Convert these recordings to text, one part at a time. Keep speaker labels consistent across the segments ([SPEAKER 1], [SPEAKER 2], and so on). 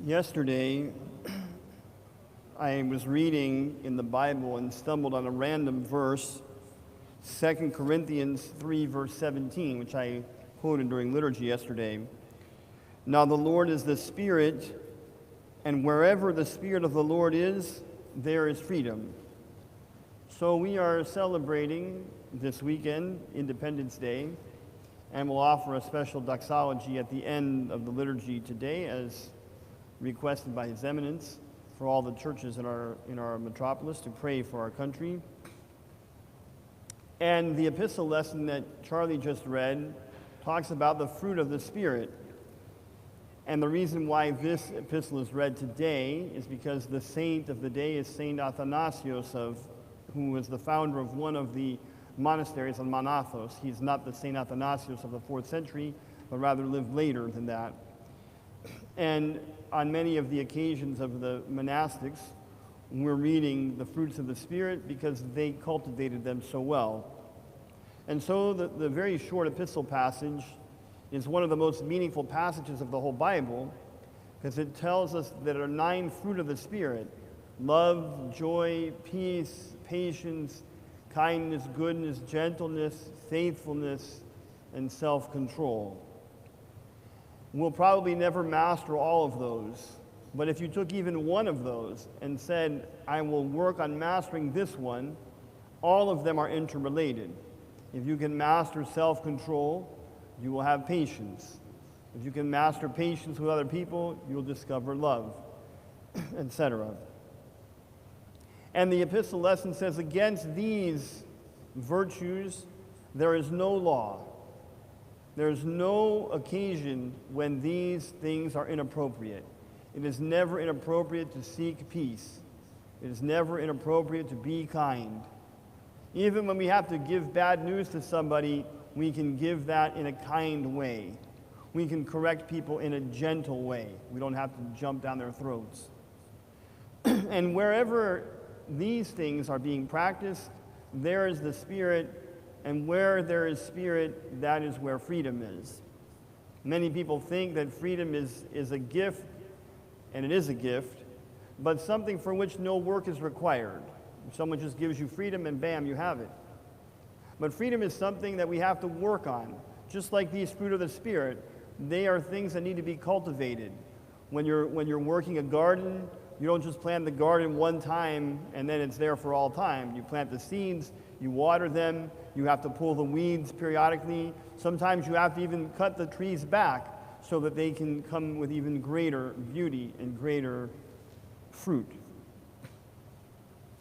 [SPEAKER 1] Yesterday, I was reading in the Bible and stumbled on a random verse, 2 Corinthians 3, verse 17, which I quoted during liturgy yesterday. Now the Lord is the Spirit, and wherever the Spirit of the Lord is, there is freedom. So we are celebrating this weekend, Independence Day, and we'll offer a special doxology at the end of the liturgy today as requested by His Eminence for all the churches in our metropolis to pray for our country. And the epistle lesson that Charlie just read talks about the fruit of the Spirit. And the reason why this epistle is read today is because the saint of the day is Saint Athanasius, who was the founder of one of the monasteries on Mount Athos. He's not the Saint Athanasius of the 4th century, but rather lived later than that. And on many of the occasions of the monastics, we're reading the fruits of the Spirit because they cultivated them so well. And so the very short epistle passage is one of the most meaningful passages of the whole Bible because it tells us that there are 9 fruit of the Spirit: love, joy, peace, patience, kindness, goodness, gentleness, faithfulness, and self-control. We'll probably never master all of those, but if you took even one of those and said, I will work on mastering this one, all of them are interrelated. If you can master self-control, you will have patience. If you can master patience with other people, you'll discover love, etc. And the epistle lesson says, against these virtues, there is no law. There's no occasion when these things are inappropriate. It is never inappropriate to seek peace. It is never inappropriate to be kind. Even when we have to give bad news to somebody, we can give that in a kind way. We can correct people in a gentle way. We don't have to jump down their throats. And wherever these things are being practiced, there is the Spirit. And where there is Spirit, that is where freedom is. Many people think that freedom is a gift, and it is a gift, but something for which no work is required. Someone just gives you freedom and bam, you have it. But freedom is something that we have to work on. Just like these fruit of the Spirit, they are things that need to be cultivated. When you're working a garden, you don't just plant the garden one time and then it's there for all time. You plant the seeds, you water them, you have to pull the weeds periodically. Sometimes you have to even cut the trees back so that they can come with even greater beauty and greater fruit.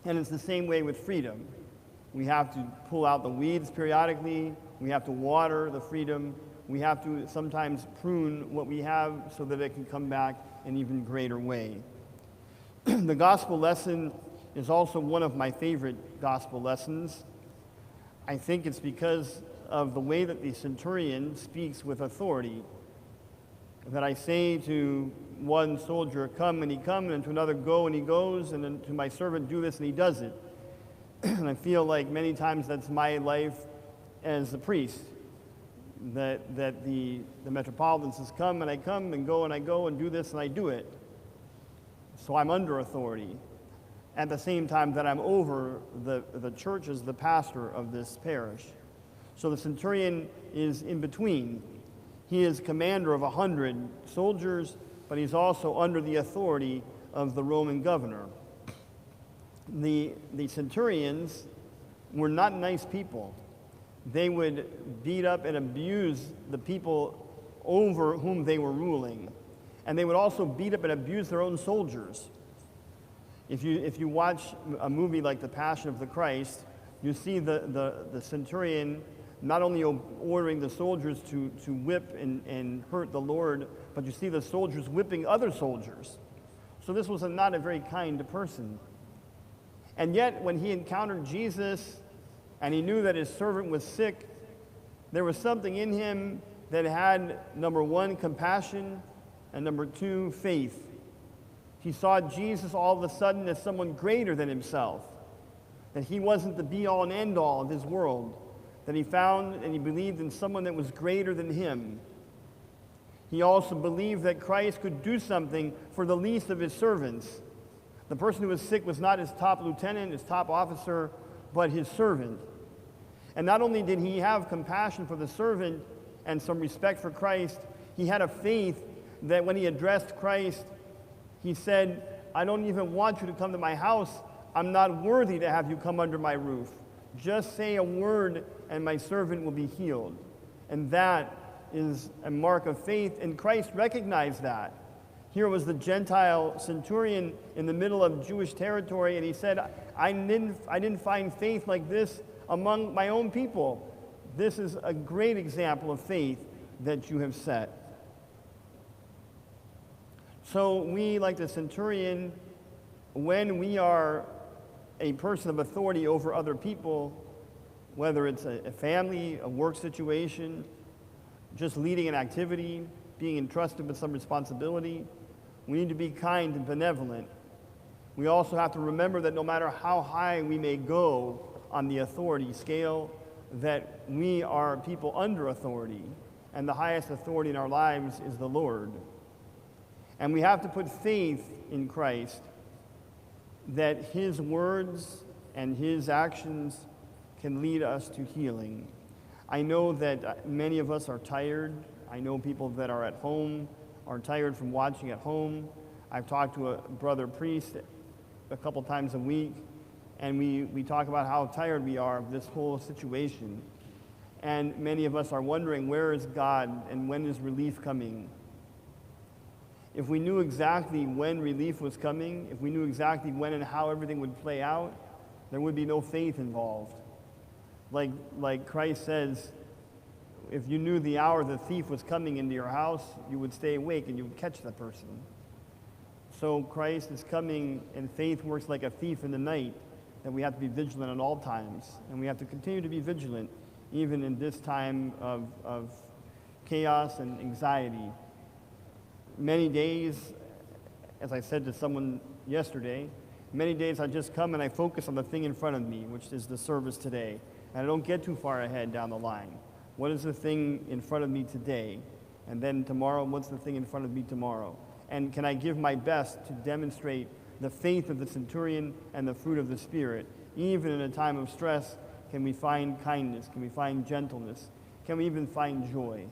[SPEAKER 1] And it's the same way with freedom. We have to pull out the weeds periodically. We have to water the freedom. We have to sometimes prune what we have so that it can come back in an even greater way. The gospel lesson is also one of my favorite gospel lessons. I think it's because of the way that the centurion speaks with authority. That I say to one soldier, come, and he comes, and to another, go, and he goes, and then to my servant, do this, and he does it. And I feel like many times that's my life as a priest. That the metropolitan says, come, and I come, and go, and do this, and I do it. So I'm under authority. At the same time that I'm over the church as the pastor of this parish. So the centurion is in between. He is commander of 100 soldiers, but he's also under the authority of the Roman governor. The centurions were not nice people. They would beat up and abuse the people over whom they were ruling. And they would also beat up and abuse their own soldiers. If you watch a movie like The Passion of the Christ, you see the centurion not only ordering the soldiers to whip and hurt the Lord, but you see the soldiers whipping other soldiers. So this was not a very kind person. And yet, when he encountered Jesus and he knew that his servant was sick, there was something in him that had, number 1, compassion, and number 2, faith. He saw Jesus all of a sudden as someone greater than himself, that he wasn't the be-all and end-all of his world, that he found and he believed in someone that was greater than him. He also believed that Christ could do something for the least of his servants. The person who was sick was not his top lieutenant, his top officer, but his servant. And not only did he have compassion for the servant and some respect for Christ, he had a faith that when he addressed Christ, he said, I don't even want you to come to my house. I'm not worthy to have you come under my roof. Just say a word and my servant will be healed. And that is a mark of faith, and Christ recognized that. Here was the Gentile centurion in the middle of Jewish territory, and he said, I didn't find faith like this among my own people. This is a great example of faith that you have set. So we, like the centurion, when we are a person of authority over other people, whether it's a family, a work situation, just leading an activity, being entrusted with some responsibility, we need to be kind and benevolent. We also have to remember that no matter how high we may go on the authority scale, that we are people under authority, and the highest authority in our lives is the Lord. And we have to put faith in Christ that his words and his actions can lead us to healing. I know that many of us are tired. I know people that are at home are tired from watching at home. I've talked to a brother priest a couple times a week, and we talk about how tired we are of this whole situation. And many of us are wondering, where is God and when is relief coming? If we knew exactly when relief was coming, if we knew exactly when and how everything would play out, there would be no faith involved. Like Christ says, if you knew the hour the thief was coming into your house, you would stay awake and you would catch the person. So Christ is coming, and faith works like a thief in the night, that we have to be vigilant at all times. And we have to continue to be vigilant, even in this time of chaos and anxiety. Many days, as I said to someone yesterday, many days I just come and I focus on the thing in front of me, which is the service today. And I don't get too far ahead down the line. What is the thing in front of me today? And then tomorrow, what's the thing in front of me tomorrow? And can I give my best to demonstrate the faith of the centurion and the fruit of the Spirit? Even in a time of stress, can we find kindness? Can we find gentleness? Can we even find joy?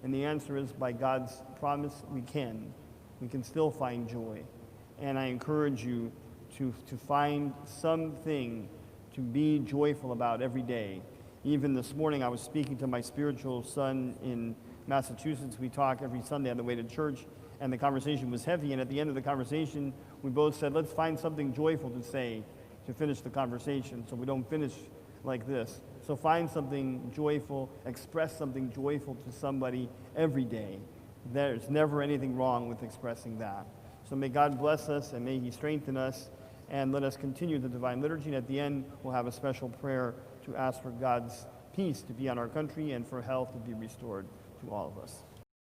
[SPEAKER 1] And the answer is, by God's promise, we can. We can still find joy. And I encourage you to find something to be joyful about every day. Even this morning, I was speaking to my spiritual son in Massachusetts. We talk every Sunday on the way to church, and the conversation was heavy. And at the end of the conversation, we both said, let's find something joyful to say to finish the conversation so we don't finish like this. So find something joyful, express something joyful to somebody every day. There's never anything wrong with expressing that. So may God bless us, and may he strengthen us, and let us continue the Divine Liturgy. And at the end, we'll have a special prayer to ask for God's peace to be on our country and for health to be restored to all of us.